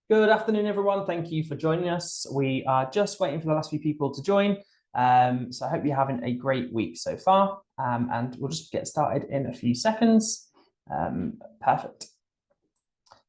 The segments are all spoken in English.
Good afternoon, everyone. Thank you for joining us. We are just waiting for the last few people to join. So I hope you're having a great week so far. And we'll just get started in a few seconds. Perfect.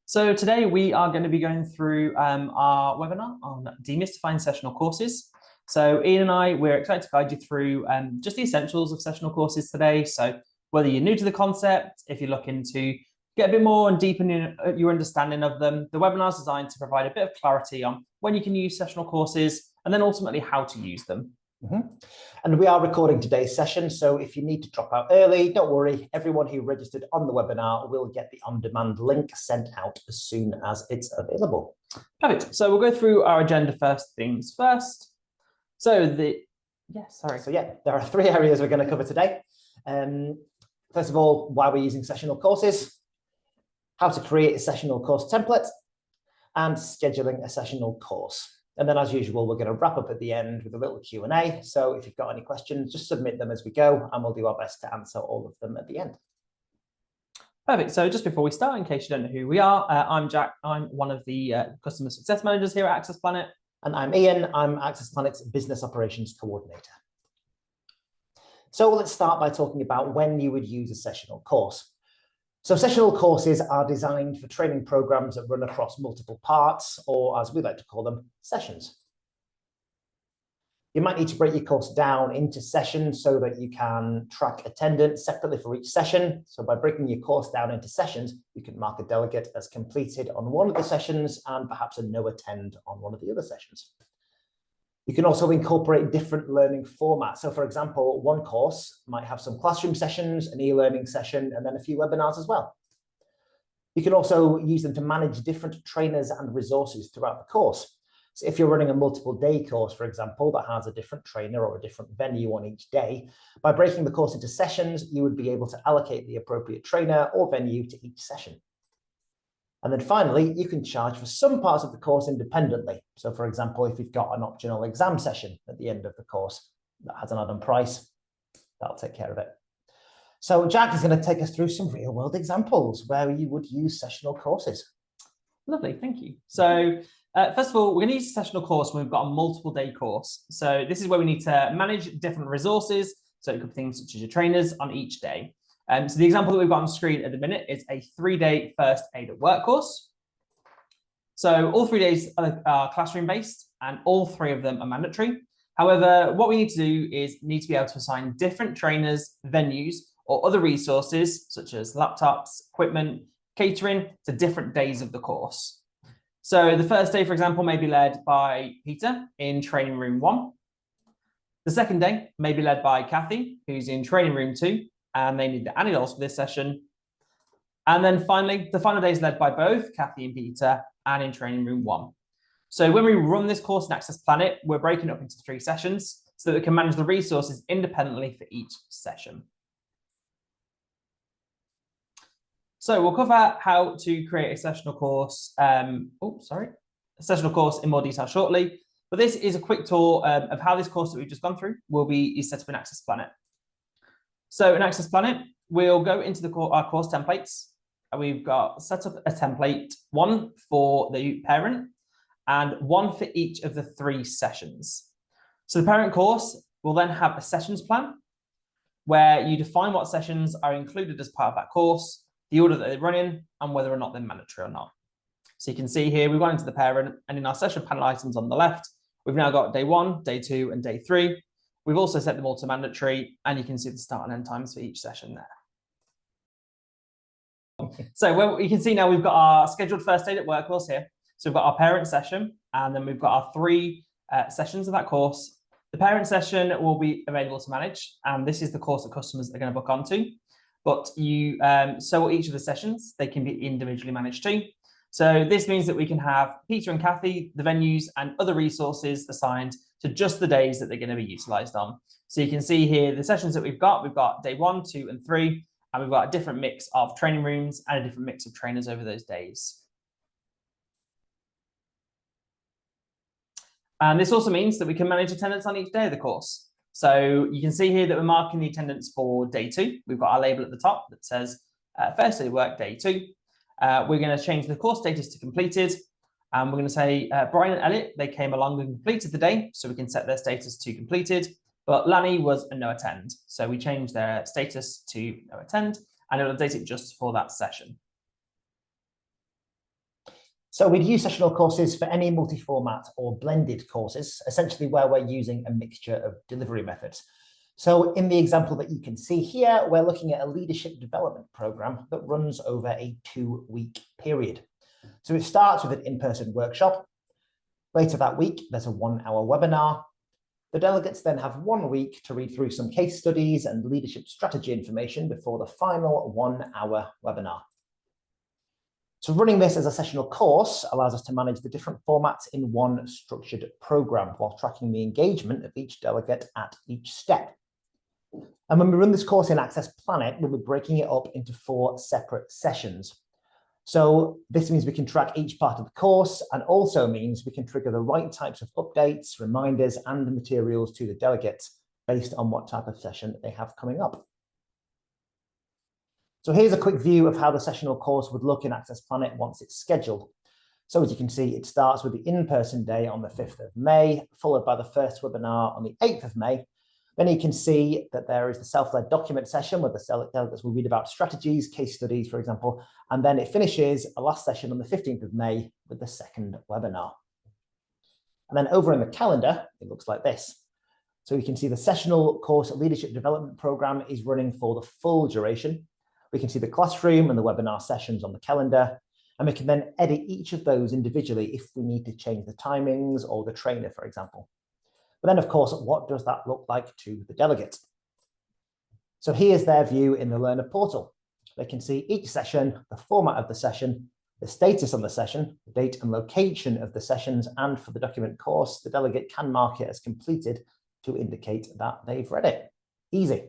So today we are going to be going through our webinar on demystifying sessional courses. So Ian and I, we're excited to guide you through just the essentials of sessional courses today. So whether you're new to the concept, if you're looking to get a bit more and deepen your understanding of them, the webinar is designed to provide a bit of clarity on when you can use sessional courses and then ultimately how to use them. And we are recording today's session, so if you need to drop out early, don't worry. Everyone who registered on the webinar will get the on-demand link sent out as soon as it's available. Perfect. So we'll go through our agenda first things first. So there are 3 areas we're going to cover today. First of all, why we're using sessional courses, how to create a sessional course template, and scheduling a sessional course. And then, as usual, we're going to wrap up at the end with a little Q&A. So if you've got any questions, just submit them as we go, and we'll do our best to answer all of them at the end. Perfect. So just before we start, in case you don't know who we are, I'm Jack. I'm one of the customer success managers here at Access Planet. And I'm Ian. I'm Access Planet's business operations coordinator. So let's start by talking about when you would use a sessional course. So sessional courses are designed for training programs that run across multiple parts, or as we like to call them, sessions. You might need to break your course down into sessions so that you can track attendance separately for each session. So by breaking your course down into sessions, you can mark a delegate as completed on one of the sessions and perhaps a no attend on one of the other sessions. You can also incorporate different learning formats. So for example, one course might have some classroom sessions, an e-learning session, and then a few webinars as well. You can also use them to manage different trainers and resources throughout the course. So if you're running a multiple day course, for example, that has a different trainer or a different venue on each day, by breaking the course into sessions, you would be able to allocate the appropriate trainer or venue to each session. And then finally, you can charge for some parts of the course independently. So for example, if you've got an optional exam session at the end of the course that has an add-on price, that'll take care of it. So Jack is going to take us through some real world examples where you would use sessional courses. Lovely, thank you. So first of all, we're going to use a sessional course when we've got a multiple day course. So this is where we need to manage different resources. So it could be things such as your trainers on each day. So the example that we've got on screen at the minute is a 3-day first aid at work course. So all 3 days are classroom based and all 3 of them are mandatory. However, what we need to do is need to be able to assign different trainers, venues, or other resources such as laptops, equipment, catering to different days of the course. So the first day, for example, may be led by Peter in training room 1. The second day may be led by Kathy, who's in training room 2. And they need the Anidols for this session. And then finally, the final day is led by both Kathy and Peter and in training room 1. So when we run this course in Access Planet, we're breaking it up into 3 sessions so that we can manage the resources independently for each session. So we'll cover how to create a sessional course, a sessional course in more detail shortly. But this is a quick tour of how this course that we've just gone through is set up in Access Planet. So in Access Planet, we'll go into our course templates, and we've got set up a template, one for the parent and one for each of the 3 sessions. So the parent course will then have a sessions plan where you define what sessions are included as part of that course, the order that they run in, and whether or not they're mandatory or not. So you can see here, we've gone into the parent, and in our session panel items on the left, we've now got day 1, day 2, and day 3. We've also set them all to mandatory, and you can see the start and end times for each session there. So you can see now we've got our scheduled first aid at work course here. So we've got our parent session, and then we've got our 3 sessions of that course. The parent session will be available to manage, and this is the course that customers are going to book onto. But so each of the sessions, they can be individually managed too. So this means that we can have Peter and Kathy, the venues, and other resources assigned to just the days that they're going to be utilized on. So you can see here the sessions that we've got day 1, 2, and 3, and we've got a different mix of training rooms and a different mix of trainers over those days. And this also means that we can manage attendance on each day of the course. So you can see here that we're marking the attendance for day 2. We've got our label at the top that says first day of work, day 2. We're going to change the course status to completed, And we're going to say Brian and Elliot, they came along and completed the day, so we can set their status to completed. But Lanny was a no attend, so we changed their status to no attend, and it'll update it just for that session. So we'd use sessional courses for any multi-format or blended courses, essentially where we're using a mixture of delivery methods. So in the example that you can see here, we're looking at a leadership development program that runs over a 2-week period. So it starts with an in-person workshop. Later that week, there's a 1-hour webinar. The delegates then have 1 week to read through some case studies and leadership strategy information before the final 1-hour webinar. So running this as a sessional course allows us to manage the different formats in one structured program while tracking the engagement of each delegate at each step. And when we run this course in Access Planet, we'll be breaking it up into 4 separate sessions. So this means we can track each part of the course, and also means we can trigger the right types of updates, reminders, and materials to the delegates based on what type of session they have coming up. So here's a quick view of how the sessional course would look in Access Planet once it's scheduled. So as you can see, it starts with the in-person day on the 5th of May, followed by the first webinar on the 8th of May. Then you can see that there is the self-led document session where the delegates will read about strategies, case studies, for example, and then it finishes a last session on the 15th of May with the second webinar. And then over in the calendar, it looks like this. So you can see the sessional course leadership development program is running for the full duration. We can see the classroom and the webinar sessions on the calendar, and we can then edit each of those individually if we need to change the timings or the trainer, for example. But then, of course, what does that look like to the delegate? So here's their view in the Learner portal. They can see each session, the format of the session, the status on the session, the date and location of the sessions, and for the document course, the delegate can mark it as completed to indicate that they've read it. Easy.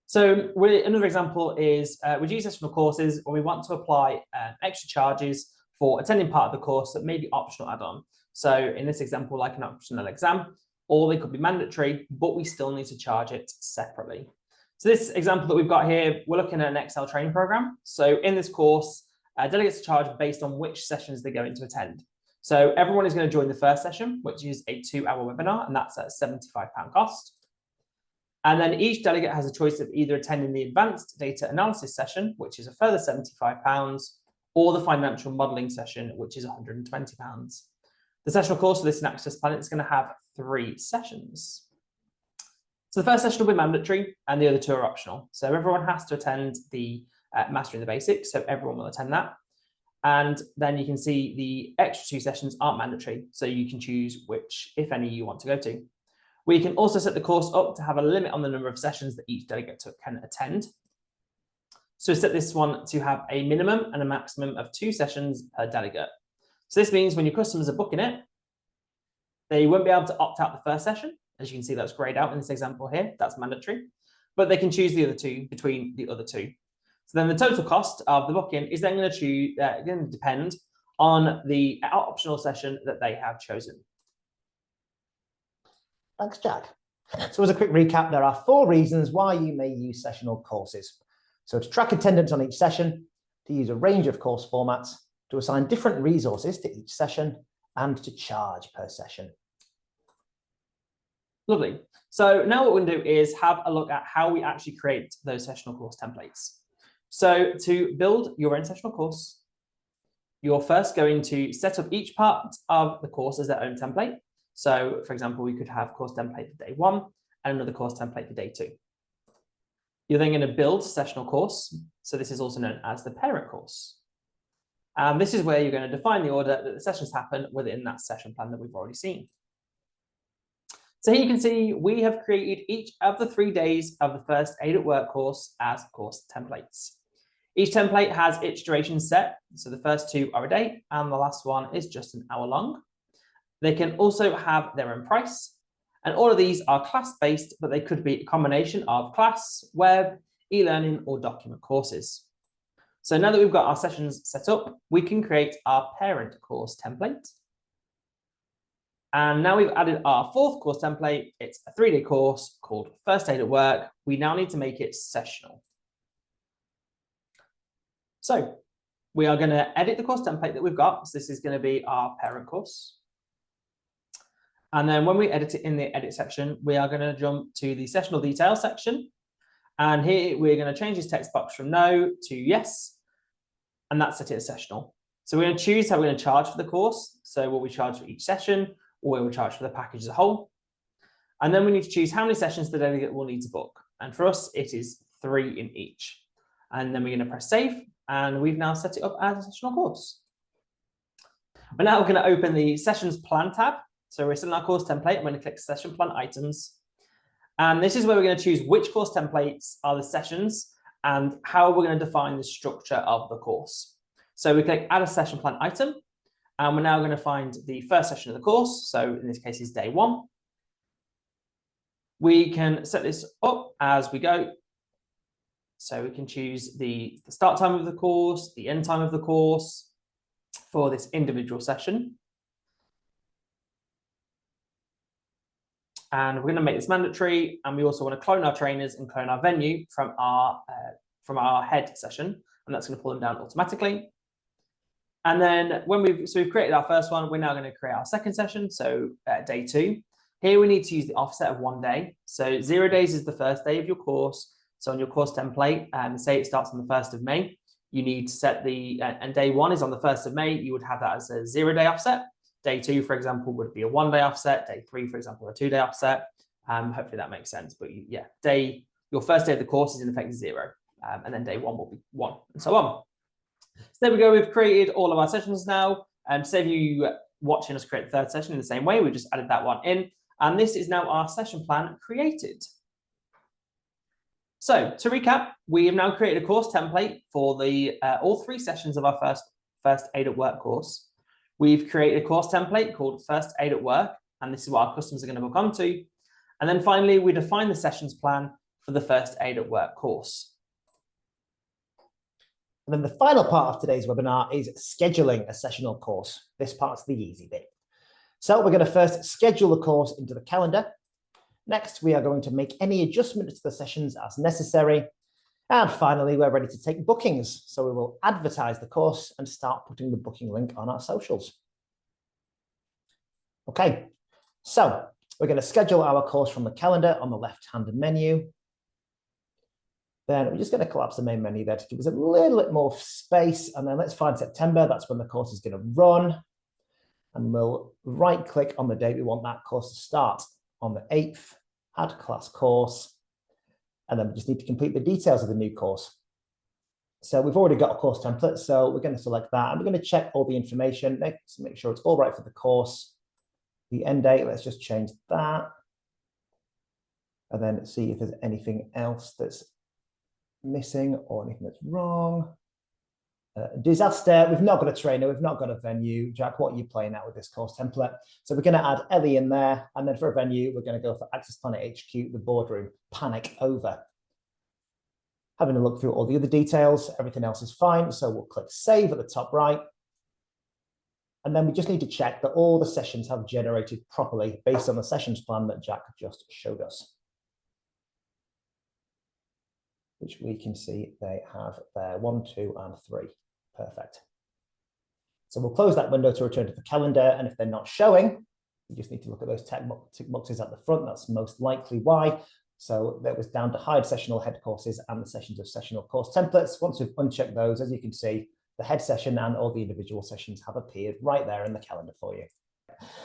So another example is we use sessional courses when we want to apply extra charges for attending part of the course that may be optional add-on. So in this example, like an optional exam, or they could be mandatory, but we still need to charge it separately. So this example that we've got here, we're looking at an Excel training program. So in this course, delegates are charged based on which sessions they're going to attend. So everyone is going to join the first session, which is a 2-hour webinar, and that's at £75 cost. And then each delegate has a choice of either attending the advanced data analysis session, which is a further £75, or the financial modelling session, which is £120. The sessional course for this in Access Planet is going to have 3 sessions. So the first session will be mandatory and the other 2 are optional. So everyone has to attend the Mastering the Basics, so everyone will attend that. And then you can see the extra 2 sessions aren't mandatory, so you can choose which, if any, you want to go to. We can also set the course up to have a limit on the number of sessions that each delegate can attend. So set this one to have a minimum and a maximum of 2 sessions per delegate. So this means when your customers are booking it, they won't be able to opt out the first session. As you can see, that's grayed out in this example here. That's mandatory. But they can choose the other 2 between the other 2. So then the total cost of the booking is then going to depend on the optional session that they have chosen. Thanks, Jack. So as a quick recap, there are 4 reasons why you may use sessional courses. So to track attendance on each session, to use a range of course formats, to assign different resources to each session, and to charge per session. Lovely. So now what we're going to do is have a look at how we actually create those sessional course templates. So to build your own sessional course, you're first going to set up each part of the course as their own template. So for example, we could have course template for day 1 and another course template for day 2. You're then going to build a sessional course. So this is also known as the parent course. And this is where you're going to define the order that the sessions happen within that session plan that we've already seen. So here you can see we have created each of the 3 days of the first Aid at Work course as course templates. Each template has its duration set. So the first 2 are a day and the last one is just an hour long. They can also have their own price. And all of these are class-based, but they could be a combination of class, web, e-learning, or document courses. So now that we've got our sessions set up, we can create our parent course template. And now we've added our 4th course template. It's a 3-day course called First Aid at Work. We now need to make it sessional. So we are going to edit the course template that we've got. So this is going to be our parent course. And then when we edit it in the edit section, we are going to jump to the sessional details section. And here we're going to change this text box from no to yes. And that's set it as sessional. So we're going to choose how we're going to charge for the course. So will we charge for each session, or will we charge for the package as a whole? And then we need to choose how many sessions the delegate will need to book. And for us, it is 3 in each. And then we're going to press save. And we've now set it up as a sessional course. But now we're going to open the sessions plan tab. So we're still in our course template. I'm going to click session plan items. And this is where we're going to choose which course templates are the sessions and how we're going to define the structure of the course. So we click add a session plan item. And we're now going to find the first session of the course. So in this case is day 1. We can set this up as we go. So we can choose the start time of the course, the end time of the course for this individual session. And we're going to make this mandatory. And we also want to clone our trainers and clone our venue from our head session. And that's going to pull them down automatically. And then when we've created our first one, we're now going to create our second session. So day 2. Here we need to use the offset of 1 day. So 0 days is the first day of your course. So on your course template, say it starts on the 1st of May, you need to set and day 1 is on the 1st of May, you would have that as a 0 day offset. Day 2, for example, would be a 1 day offset. Day 3, for example, a 2 day offset. Hopefully that makes sense. But your first day of the course is in effect 0. And then day 1 will be 1 and so on. So there we go. We've created all of our sessions now. Save you watching us create the third session in the same way. We just added that one in. And this is now our session plan created. So to recap, we have now created a course template for all 3 sessions of our first Aid at Work course. We've created a course template called First Aid at Work, and this is what our customers are going to book onto. And then finally, we define the sessions plan for the First Aid at Work course. And then the final part of today's webinar is scheduling a sessional course. This part's the easy bit. So we're going to first schedule the course into the calendar. Next, we are going to make any adjustments to the sessions as necessary. And finally, we're ready to take bookings. So we will advertise the course and start putting the booking link on our socials. Okay, so we're going to schedule our course from the calendar on the left-hand menu. Then we're just going to collapse the main menu there to give us a little bit more space. And then let's find September. That's when the course is going to run. And we'll right-click on the date we want that course to start. On the 8th, add class course. And then we just need to complete the details of the new course. So we've already got a course template. So we're going to select that. And we're going to check all the information. Let's make sure it's all right for the course. The end date, let's just change that. And then see if there's anything else that's missing or anything that's wrong. Disaster, we've not got a trainer, we've not got a venue. Jack, what are you playing at with this course template? So we're going to add Ellie in there, and then for a venue, we're going to go for Access Planet HQ, the boardroom, panic over. Having a look through all the other details, everything else is fine, so we'll click Save at the top right. And then we just need to check that all the sessions have generated properly based on the sessions plan that Jack just showed us. Which we can see they have there 1, 2, and 3. Perfect. So we'll close that window to return to the calendar. And if they're not showing, you just need to look at those tick boxes at the front. That's most likely why. So that was down to hide sessional head courses and the sessions of sessional course templates. Once we've unchecked those, as you can see, the head session and all the individual sessions have appeared right there in the calendar for you.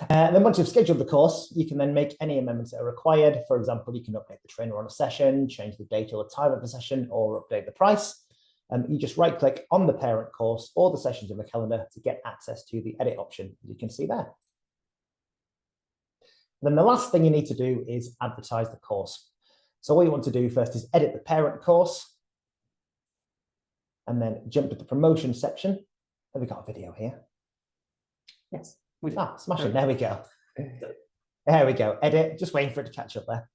And then once you've scheduled the course, you can then make any amendments that are required. For example, you can update the trainer on a session, change the date or the time of the session, or update the price. You just right-click on the parent course or the sessions in the calendar to get access to the edit option, you can see there. Then the last thing you need to do is advertise the course. So all you want to do first is edit the parent course, and then jump to the promotion section. Have we got a video here? Yes. Smashing, there we go. There we go, edit, just waiting for it to catch up there.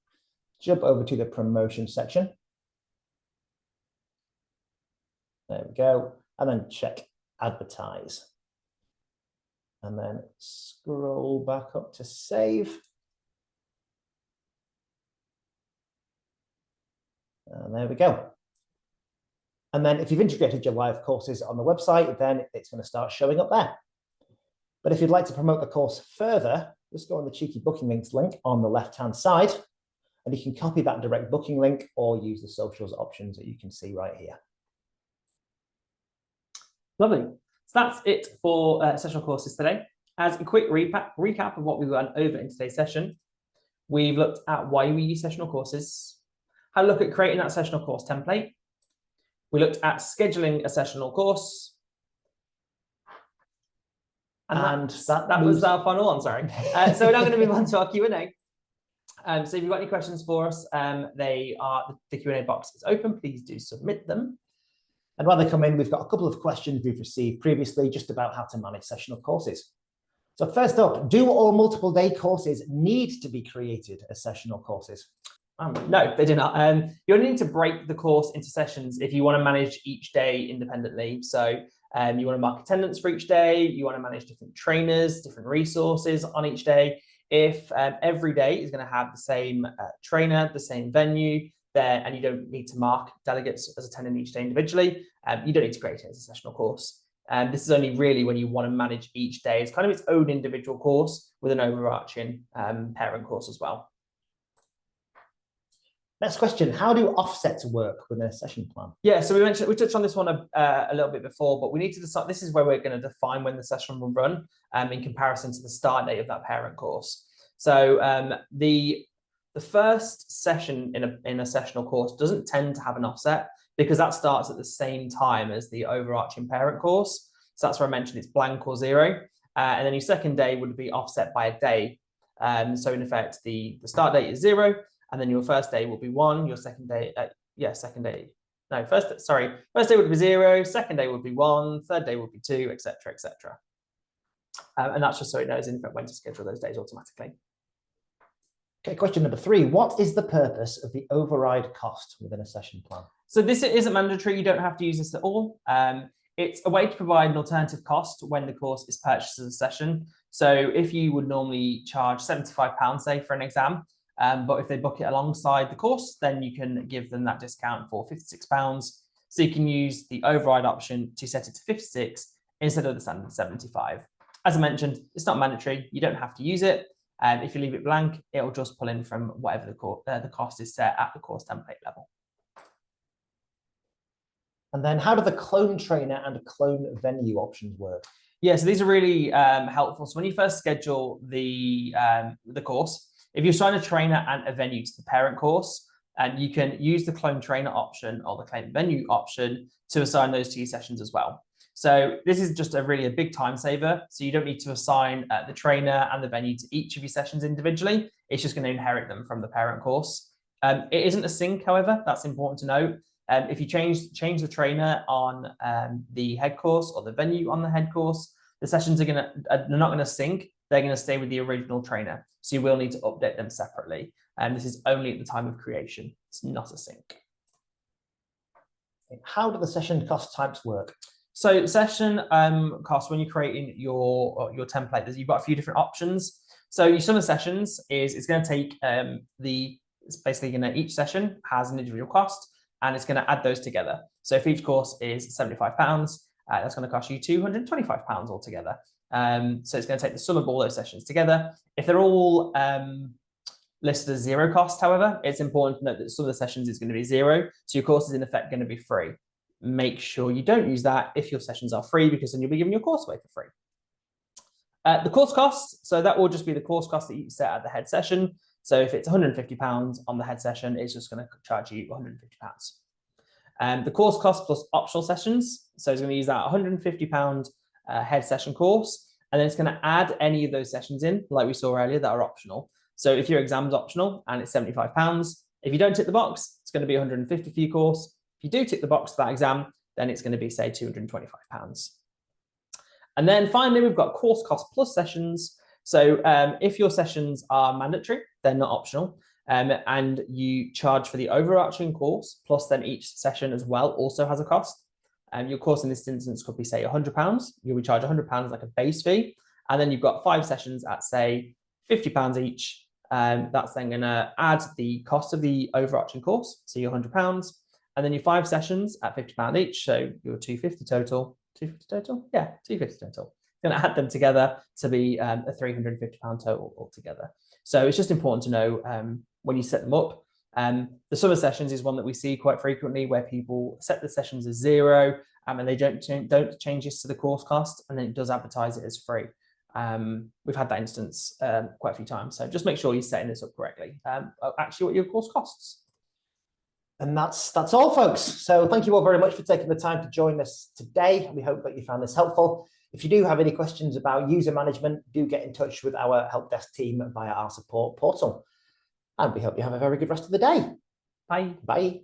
Jump over to the promotion section. There we go, and then check advertise. And then scroll back up to save. And there we go. And then if you've integrated your live courses on the website, then it's going to start showing up there. But if you'd like to promote the course further, just go on the cheeky booking links link on the left-hand side, and you can copy that direct booking link or use the socials options that you can see right here. Lovely. So that's it for sessional courses today. As a quick recap of what we went over in today's session, we've looked at why we use sessional courses, had a look at creating that sessional course template. We looked at scheduling a sessional course. And that was our final one, sorry. So we're now going to move on to our Q&A. So if you've got any questions for us, the Q&A box is open. Please do submit them. And while they come in, we've got a couple of questions we've received previously just about how to manage sessional courses. So first up, do all multiple day courses need to be created as sessional courses? No, they do not. You only need to break the course into sessions if you want to manage each day independently. So you want to mark attendance for each day, you want to manage different trainers, different resources on each day. If every day is going to have the same trainer, the same venue, and you don't need to mark delegates as attending each day individually, you don't need to create it as a sessional course. This is only really when you want to manage each day as kind of its own individual course with an overarching parent course as well. Next question, how do offsets work within a session plan? Yeah, so we touched on this one a little bit before, but we need to decide, this is where we're going to define when the session will run in comparison to the start date of that parent course. So the first session in a sessional course doesn't tend to have an offset because that starts at the same time as the overarching parent course. So that's where I mentioned it's blank or 0. And then your second day would be offset by a day. So in effect, the start date is 0. And then your first day will be 1, your second day, first day would be 0, second day would be 1, third day would be 2, etc., etc. And that's just so it knows in fact when to schedule those days automatically. Okay, question number 3. What is the purpose of the override cost within a session plan? So this isn't mandatory, you don't have to use this at all. It's a way to provide an alternative cost when the course is purchased as a session. So if you would normally charge £75, say, for an exam, but if they book it alongside the course, then you can give them that discount for £56. So you can use the override option to set it to 56 instead of the standard 75. As I mentioned, it's not mandatory. You don't have to use it. If you leave it blank, it'll just pull in from whatever the cost is set at the course template level. And then how do the clone trainer and clone venue options work? Yeah, so these are really helpful. So when you first schedule the course, if you assign a trainer and a venue to the parent course, you can use the clone trainer option or the clone venue option to assign those to your sessions as well. So this is just really a big time saver. So you don't need to assign the trainer and the venue to each of your sessions individually. It's just going to inherit them from the parent course. It isn't a sync, however, that's important to note. If you change the trainer on the head course or the venue on the head course, the sessions they're not going to sync. They're going to stay with the original trainer. So you will need to update them separately. And this is only at the time of creation. It's not a sync. How do the session cost types work? So session costs, when you're creating your template, you've got a few different options. So your summer sessions it's going to take it's basically going to, each session has an individual cost and it's going to add those together. So if each course is £75, that's going to cost you £225 altogether. So it's going to take the sum of all those sessions together. If they're all listed as 0 cost, however, it's important to note that some of the sessions is going to be 0. So your course is in effect going to be free. Make sure you don't use that if your sessions are free, because then you'll be giving your course away for free. The course costs, so that will just be the course cost that you set at the head session. So if it's £150 on the head session, it's just going to charge you £150. The course cost plus optional sessions, so it's going to use that £150 head session course, and then it's going to add any of those sessions in, like we saw earlier, that are optional. So if your exam's optional and it's £75, if you don't tick the box, it's going to be £150 for your course. If you do tick the box for that exam, then it's going to be, say, £225. And then finally, we've got course cost plus sessions. So if your sessions are mandatory, they're not optional, and you charge for the overarching course, plus then each session as well also has a cost. Your course in this instance could be, say, £100. You'll be charged £100 like a base fee. And then you've got 5 sessions at, say, £50 each. That's then going to add the cost of the overarching course, so your £100, and then your 5 sessions at £50 each. So your 250 total, 250 total? Yeah, 250 total. Going to add them together to be a £350 total altogether. So it's just important to know when you set them up. The summer sessions is one that we see quite frequently where people set the sessions as 0 and they don't change this to the course cost, and then it does advertise it as free. We've had that instance quite a few times. So just make sure you're setting this up correctly. Actually, what your course costs. And that's all, folks. So thank you all very much for taking the time to join us today. We hope that you found this helpful. If you do have any questions about user management, do get in touch with our help desk team via our support portal. And we hope you have a very good rest of the day. Bye. Bye.